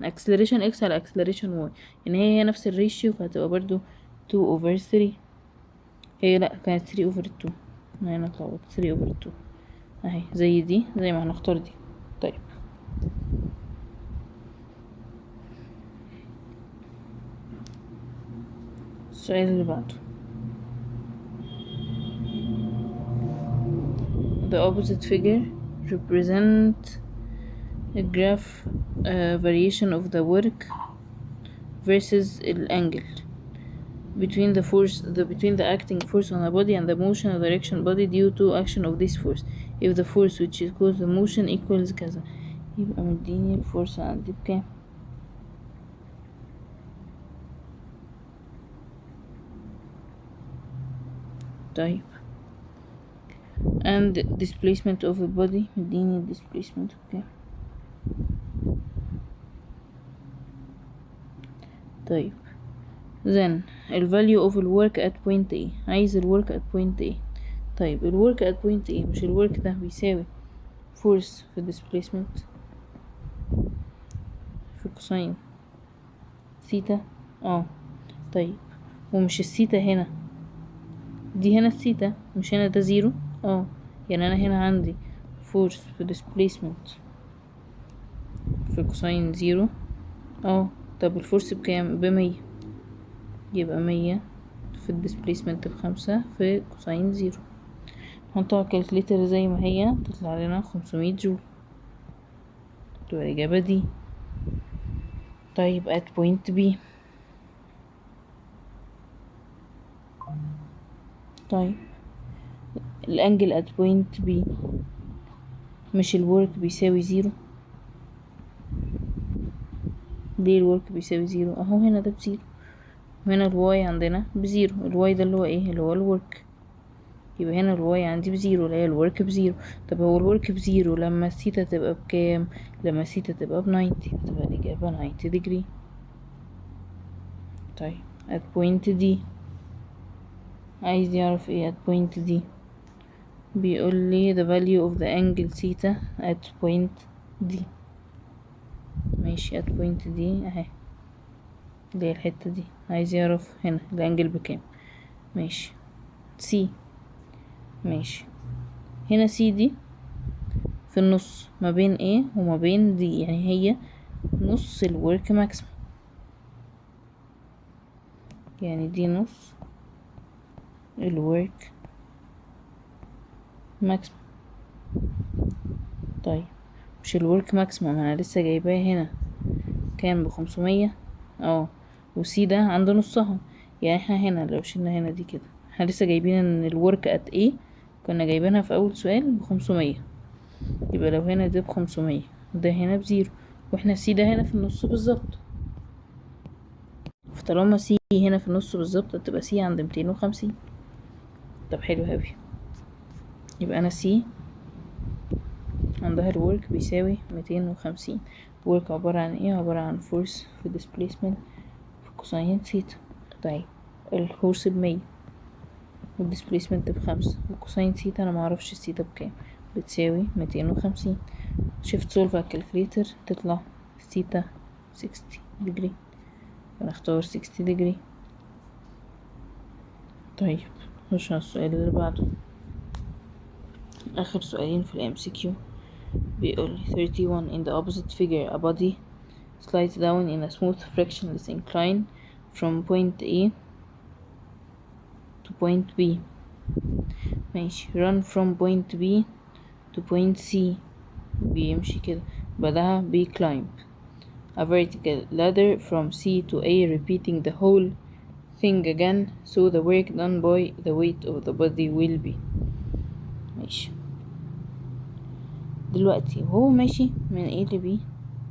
acceleration x على acceleration y، يعني هي نفس الريشيو، فهتبقى برضو 2 over 3. هي لأ، كانت 3 over 2، هنا اتلخبطت. 3 over 2 اهي زي دي، زي ما هنختار دي. طيب السؤال اللي بعده the opposite figure represent a graph variation of the work versus the angle between the acting force on the body and the motion of the direction body due to action of this force if the force which causes the motion equals كذا. يبقى مديني الفورس عندي بكام؟ طيب and displacement of the body مديني displacement بكام؟ طيب then the value of the work at point A. عايز ال work at point A. طيب ال work at point A، مش ال work ده بيساوي force في displacement في كوساين ثيتا؟ طيب ومش الثيتا هنا دي، هنا الثيتا مش هنا، ده زيرو. يعني انا هنا عندي force في displacement في كوساين زيرو. طب الفورس بكام؟ ب100، يبقى 100 في الديسبليسمنت ب5 في كوساين زيرو. نحطها الكالكليتر زي ما هي، تطلع لنا 500 جول، تبقى الإجابة دي. طيب at point B. طيب الانجل at point B، مش الورك بيساوي زيرو؟ ليه الورك بيساوي زيرو؟ اهو هنا ده بزيرو، وهنا الواي عندنا بزيرو. الواي ده اللي هو ايه؟ اللي هو الورك. يبقى هنا الواي عندي بزيرو اللي هي الورك بزيرو. طب هو الورك بزيرو لما الثيتا تبقى بكام؟ لما الثيتا تبقى ب90، تبقى الإجابة 90 degree. طيب at point D عايز يعرف ايه at point D؟ بيقول لي the value of the angle theta at point D. ماشي at point D اهي، اللي هي الحتة دي، عايز يعرف هنا الانجل بكام. ماشي C. ماشي هنا C دي في النص ما بين A وما بين D، يعني هي نص الورك ماكسيمم، يعني دي نص الورك ماكسيمم. طيب مش الورك ماكسيمم انا لسه جايباه هنا كان ب500، وسي ده عند نصها، يعني احنا هنا لو شلنا هنا دي كده، احنا لسه جايبين ان الورك ات ايه، كنا جايبينها في اول سؤال ب500، يبقى لو هنا ده ب500 ده هنا بزيرو، واحنا سي ده هنا في النص بالظبط، فطالما سي هنا في النص بالظبط هتبقى سي عند 250. طب حلو اوي، يبقى انا سي عندها الورك بيساوي 250. الورك عبارة عن ايه؟ عبارة عن فورس في displacement في كوساين ثيتا. طيب الفورس ب100 والديسبليسمنت ب5 والكوساين ثيتا انا معرفش الثيتا بكام، بتساوي 250. شفت سولف على الكالكليتر تطلع ثيتا 60 degree، فنختار 60 degree. طيب نخش على السؤال اللي بعده، اخر سؤالين في الام سي كيو. بيقول 31 in the opposite figure a body slides down in a smooth frictionless incline from point A to point B. ماشي run from point B to point C بيمشي كده، بعدها climb a vertical ladder from C to A repeating the whole thing again so the work done by the weight of the body will be. ماشي. دلوقتي وهو ماشي من A ل B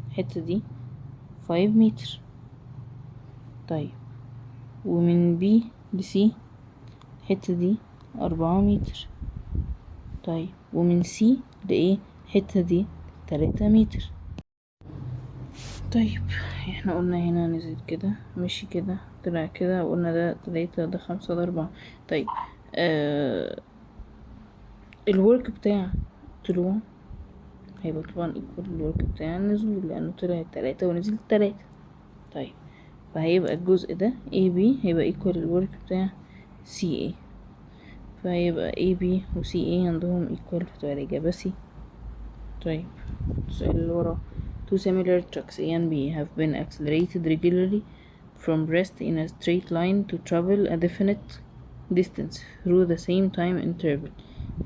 الحتة دي 5 متر. طيب ومن B ل C الحتة دي 4 متر. طيب ومن C ل A الحتة دي 3 متر. طيب احنا قلنا هنا نزل كده، مشي كده، طلع كده، وقلنا ده 3 ده 5 ده 4. طيب الورك بتاع طلوع هيبقى طبعا ايكوال الورك بتاع النزول، لانه طلع 3 ونزل 3. طيب فهيبقى الجزء ده AB هيبقى ايكوال الورك بتاع CA، فهيبقى AB و CA عندهم ايكوال، فتبقى الإجابة C. طيب السؤال اللي وراه two similar trucks A and B have been accelerated regularly from rest in a straight line to travel a definite distance through the same time interval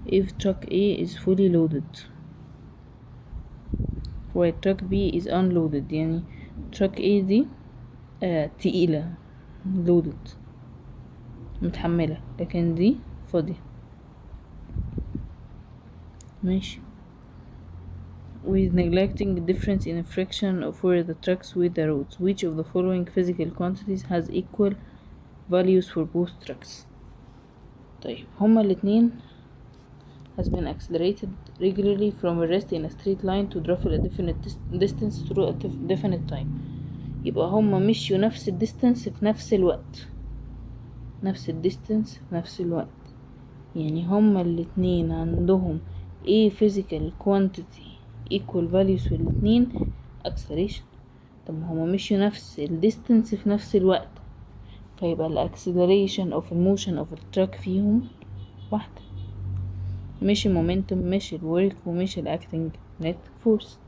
if truck A is fully loaded while truck B is unloaded. يعني truck A دي تقيلة loaded متحملة، لكن دي فاضية. ماشي. with neglecting the difference in friction for the trucks with the roads, which of the following physical quantities has equal values for both trucks. طيب هما الاتنين has been accelerated regularly from a rest in a straight line to travel a definite distance through a definite time. يبقى هما مشيوا نفس الديستنس في نفس الوقت، نفس الديستنس في نفس الوقت، يعني هما الاتنين عندهم A physical quantity equal values في الاتنين acceleration. طب هما مشيوا نفس الديستنس في نفس الوقت، فيبقى الاكسلريشن of motion of the truck فيهم واحدة، مش المومنتوم مش الورك ومش الاكتنج نت فورس.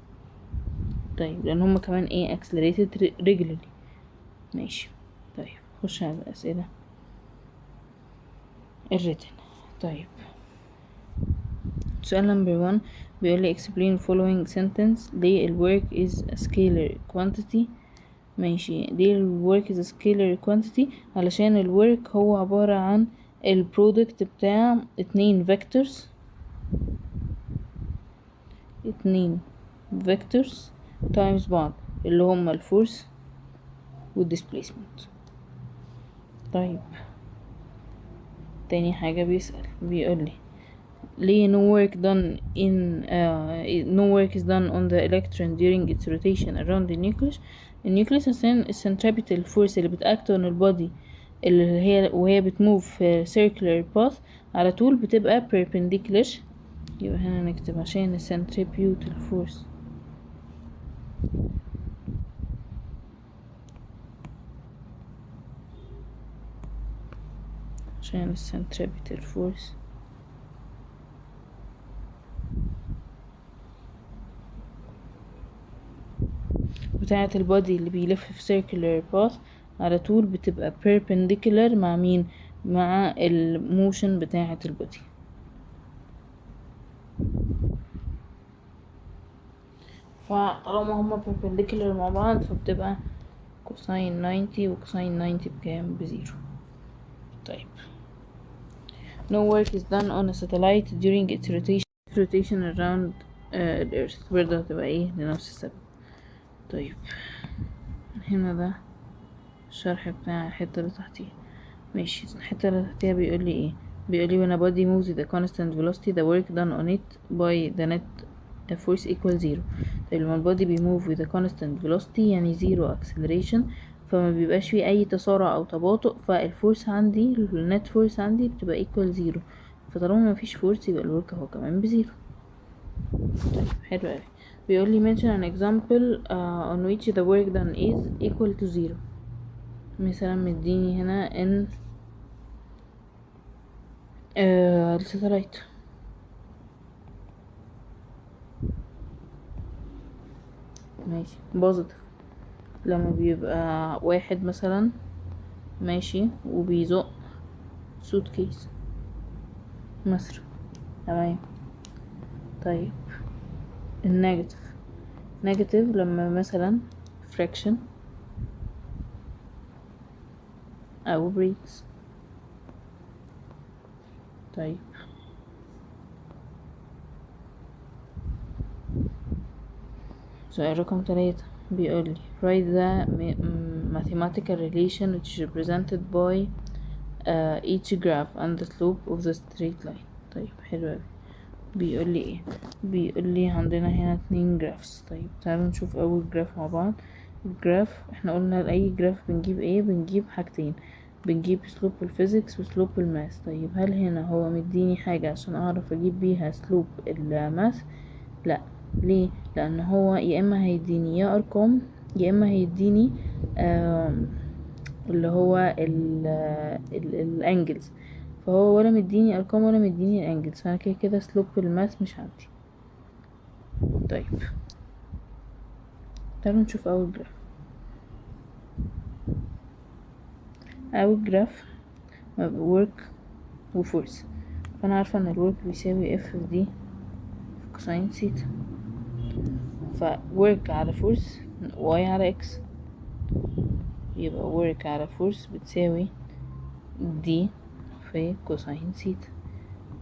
طيب لان هما كمان ايه accelerated regularly. ماشي. طيب خش على الاسئلة الريتن. طيب سؤال number 1 بيقولي explain following sentence ليه ال work is a scalar quantity. ماشي. ليه ال work is a scalar quantity؟ علشان ال work هو عبارة عن ال product بتاع 2 vectors times بعض اللي هما الفورس والديسبليسمنت. طيب تاني حاجة بيقولي ليه no work is done on the electron during its rotation around the nucleus. النيوكليس عشان السنتريبيتال فورس اللي بتاكت on البودي اللي هي وهي بتموف في circular path على طول بتبقى perpendicular. يبقى هنا نكتب عشان السنتريبيوتال فورس بتاعة البودي اللي بيلف في circular path على طول بتبقى perpendicular مع مين؟ مع الموشن بتاعة البودي. فطالما هما perpendicular مع بعض فبتبقى كوساين 90 وكوساين 90 بكام؟ ب0. طيب no work is done on a satellite during its rotation around the earth. برضه هتبقى ايه لنفس السبب. طيب هنا ده الشرح بتاع الحتة اللي تحتيها. ماشي. الحتة اللي تحتيها بيقولي ايه؟ بيقولي when a body moves with a constant velocity the work done on it by the net force equals 0. طيب لما البودي بيموف with a constant velocity يعني 0 acceleration، فما بيبقاش فيه اي تسارع او تباطؤ، فالفورس عندي النت فورس عندي بتبقى equal 0. فطالما مفيش فورس يبقى الورك هو كمان ب0. طيب حلو اوي. بيقولي mention an example on which the work done is equal to 0. مثلا مديني هنا ان الساتلايت ماشي بوزيتيف لما بيبقى واحد مثلا ماشي وبيزق سوت كيس مثلا. تمام. طيب النيجاتيف، نيجاتيف لما مثلا fraction أو breaks. طيب سؤال رقم 3 بيقولي write the mathematical relation which is represented by each graph and the slope of the straight line. طيب حلو اوي. بيقولي ايه؟ بيقولي عندنا هنا 2 جرافس. طيب تعالوا نشوف اول جراف مع بعض. الجراف احنا قلنا لأي جراف بنجيب ايه؟ بنجيب حاجتين، بنجيب سلوب الفيزيكس وسلوب الماث. طيب هل هنا هو مديني حاجة عشان اعرف اجيب بيها سلوب الماث؟ لا. ليه؟ لان هو يا اما هيديني يا ارقام يا اما هيديني اللي هو الانجلز، فهو ولا مديني ارقام ولا مديني الانجلز، فانا كده كده سلوب الماث مش عندي. طيب تعالوا نشوف اول جراف. اول جراف work وفورس، فانا عارفه ان الورك بيساوي اف في دي في كوساين ثيتا، فwork على فورس واي على اكس، يبقى work على فورس بتساوي دي في كوساين ثيتا،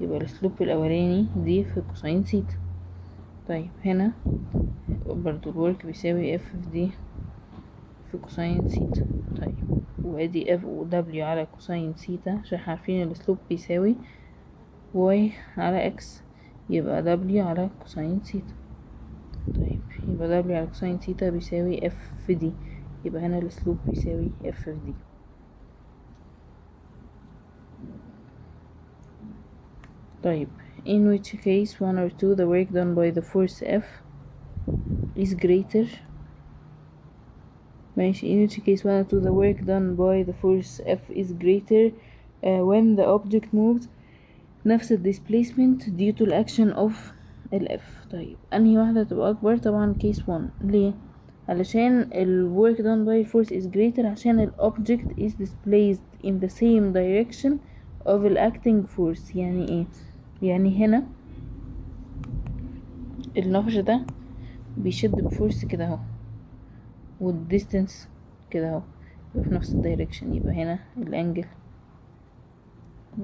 يبقى السلوب الاولاني دي في كوساين ثيتا. طيب هنا برضو الورك بيساوي اف في دي في كوساين ثيتا. طيب وادي اف و دبليو على كوساين ثيتا عشان عارفين السلوب بيساوي واي على اكس، يبقى دبليو على كوساين ثيتا. طيب يبقى دبليو على كوساين ثيتا بيساوي اف في دي، يبقى هنا السلوب بيساوي اف في دي. طيب in which case 1 or 2 the work done by the force F is greater. ماشي in which case 1 or 2 the work done by the force F is greater when the object moves نفس ال displacement due to the action of ال F. طيب انهي واحدة تبقى اكبر؟ طبعا case 1. ليه؟ علشان ال work done by force is greater عشان ال object is displaced in the same direction of the acting force. يعني ايه؟ يعني هنا النفش ده بيشد بفورس كده اهو، والديستنس كده اهو، يبقى في نفس الدايركشن، يبقى هنا الانجل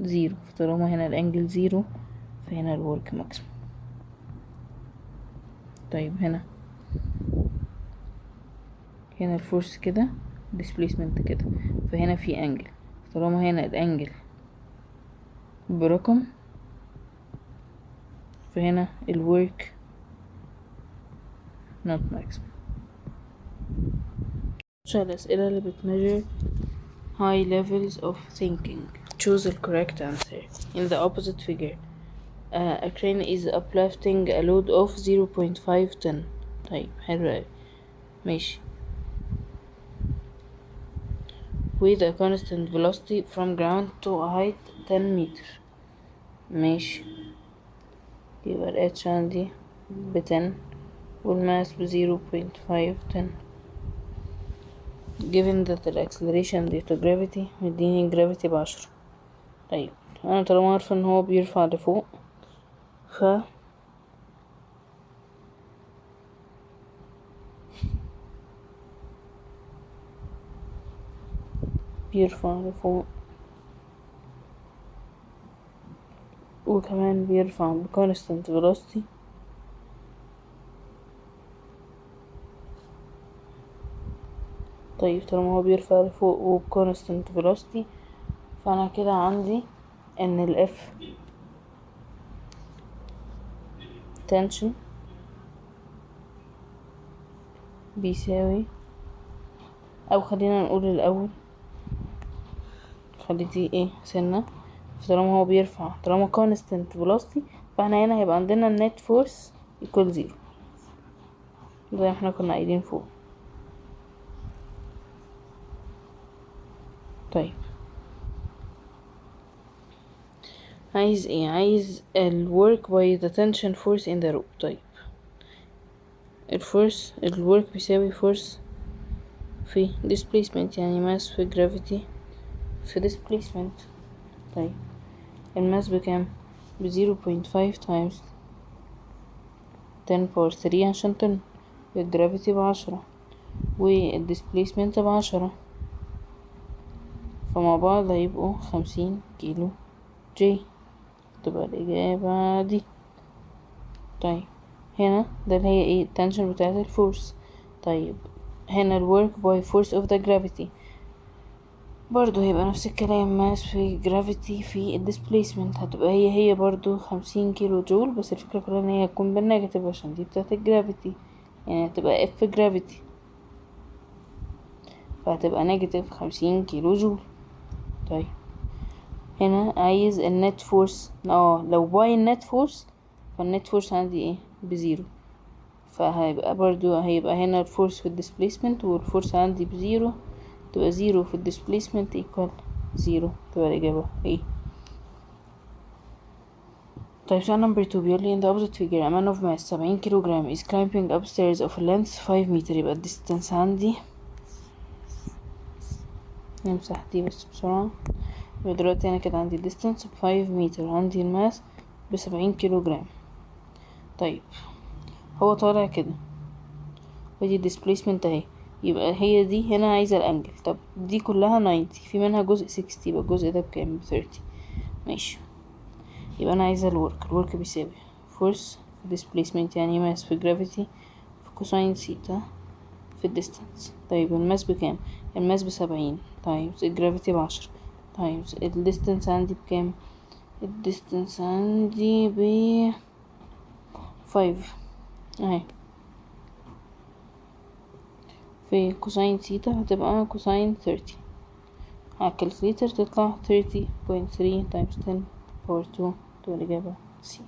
زيرو. فطالما هنا الانجل زيرو فهنا الورك ماكسيمم. طيب هنا الفورس كده، displacement كده، فهنا في انجل، طالما هنا الانجل برقم فهنا الورك not maximum. الأسئلة اللي بتmeasure high levels of thinking. Choose the correct answer. In the opposite figure a crane is uplifting a load of 0.5 ton. طيب حلو اوي، ماشي. with a constant velocity from ground to a height 10 meter. ماشي، يبقى ال H عندي ب10 والماس ب0.5 ton. given that the acceleration due to gravity مديني gravity ب10. طيب انا طالما عارفة ان هو بيرفع لفوق ف بيرفع لفوق وكمان بيرفع ب constant velocity. طيب طالما هو بيرفع لفوق وب constant velocity فانا كده عندي ان ال F tension بيساوي، او خلينا نقول الاول، خلي دي ايه سنة، طالما هو بيرفع، طالما constant velocity فاحنا هنا هيبقى عندنا النت فورس equal 0 زي ما احنا كنا قايلين فوق. طيب عايز ايه؟ عايز ال work by the tension force in the rope. طيب الفورس الwork بيساوي force في displacement، يعني mass في gravity في displacement. طيب الماس بكام؟ ب0.5 times 10⁻³ عشان طن، والجرافيتي ب10 والديسبليسمنت ب10، فمع بعض هيبقوا 50 كيلو جي، تبقى الإجابة دي. طيب هنا ده اللي هي ايه التنشن بتاعة الفورس. طيب هنا الwork by force of the gravity برضو هيبقى نفس الكلام، ماس في gravity في الديسبليسمنت، هتبقى هي برضو 50 كيلو جول، بس الفكرة كلها ان هي هتكون بالنيجاتيف عشان دي بتاعة الجرافيتي، يعني هتبقى F gravity، فهتبقى نيجاتيف 50 كيلو جول. طيب هنا عايز النت فورس، لو باي النت فورس فالنت فورس عندي ايه بزيرو، فهيبقى برضو هيبقى هنا الفورس في الديسبليسمنت والفورس عندي بزيرو، تبقى زيرو في الديسبليسمنت equal زيرو، تبقى الإجابة ايه. طيب سؤال نمبر 2 بيقول لي in the opposite figure a man of mass 70 كيلوغرام is climbing upstairs of a length 5 متر، يبقى الديستانس عندي نمسح دي بس بسرعة. يبقى دلوقتي انا كده عندي distance ب5 متر، عندي الماس ب70 كيلوغرام. طيب هو طالع كده ودي displacement اهي، يبقى هي دي هنا عايزة الانجل. طب دي كلها 90، في منها جزء 60، يبقى الجزء ده بكام ب30. ماشي، يبقى انا عايزة الورك بيساوي force في displacement يعني ماس في gravity في كوساين سيتا في الديستانس. طيب الماس بكام؟ الماس ب70 تايمز الجرافيتي ب10 تايمز الديستانس عندي بكام؟ الديستانس عندي ب5 اهي، في كوساين ثيتا هتبقى كوساين 30، على الكالكليتر تطلع 30.3 تايمز 10⁻²، تبقى الإجابة C.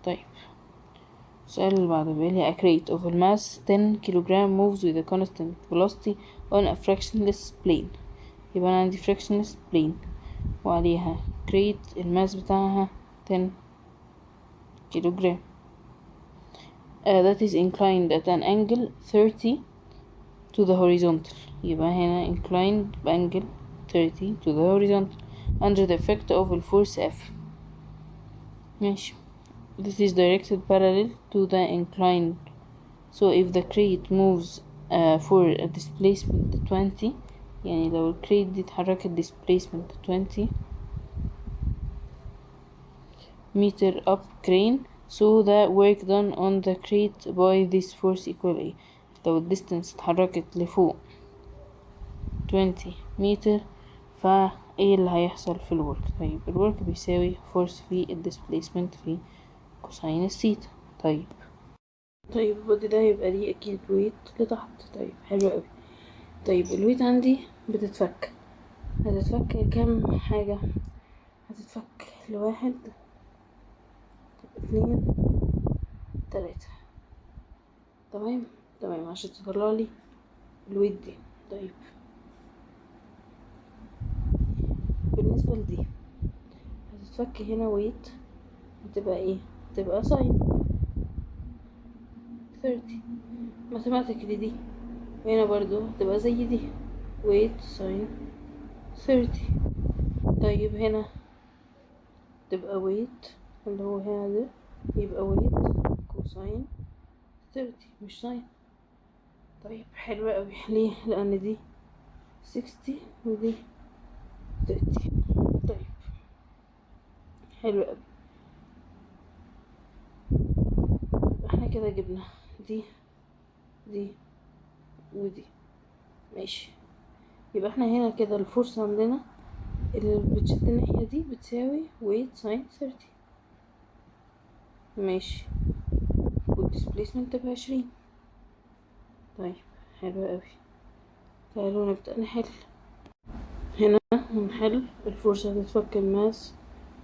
طيب السؤال اللي بعده بيقولي a crate of mass 10 كيلوغرام moves with a constant velocity on a fractionless plane، يبقى أنا عندي fractionless plane وعليها crate الماس بتاعها 10 كيلوغرام that is inclined at an angle 30 to the horizontal، يبقى هنا inclined بانجل 30 to the horizontal under the effect of the force F. ماشي، this is directed parallel to the incline، so if the crate moves for a displacement 20، يعني لو الكريت دي اتحركت displacement 20 meter up crane so the work done on the crate by this force equal A، لو الديستانس اتحركت لفوق 20 متر فا ايه اللي هيحصل في الورك؟ طيب الورك بيساوي فورس في الديسبليسمنت في كوساين الثيتا. طيب البودي ده يبقى ليه اكيد ويت لتحت. طيب حلو قوي. طيب الويت عندي هتتفك لكام حاجة؟ هتتفك ل1 2 3. تمام عشان تطلع لي الويت دي. طيب بالنسبة لدي هتتفك هنا ويت هتبقى ايه؟ هتبقى ساين 30 ماثيماتيكلي دي، وهنا برضو هتبقى زي دي ويت ساين 30. طيب هنا تبقى ويت اللي هو هنا ده يبقى ويت كوساين 30 مش ساين. طيب حلوة قوي. ليه؟ لان دي 60 ودي 30. طيب حلو قوي، احنا كده جبنا دي ودي. ماشي، يبقى احنا هنا كده الفورس عندنا اللي بتشد الناحية دي بتساوي ويت ساين 30. ماشي، والديسبليسمنت ب20. طيب حلو قوي، تعالوا نبدأ نحل. هنا هنحل الفورس هتتفك الماس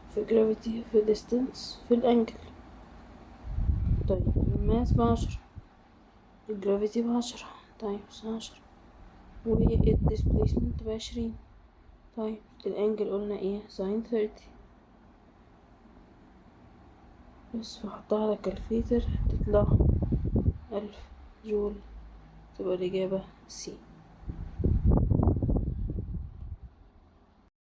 في جرافيتي في ديستانس في الانجل. طيب الماس ب10 الجرافيتي ب10 تايمز 10 والديسبليسمنت ب20. طيب الانجل قلنا ايه؟ ساين 30. بس بحطها على الكالكليتر تطلع 1000 جول، تبقى الإجابة سي.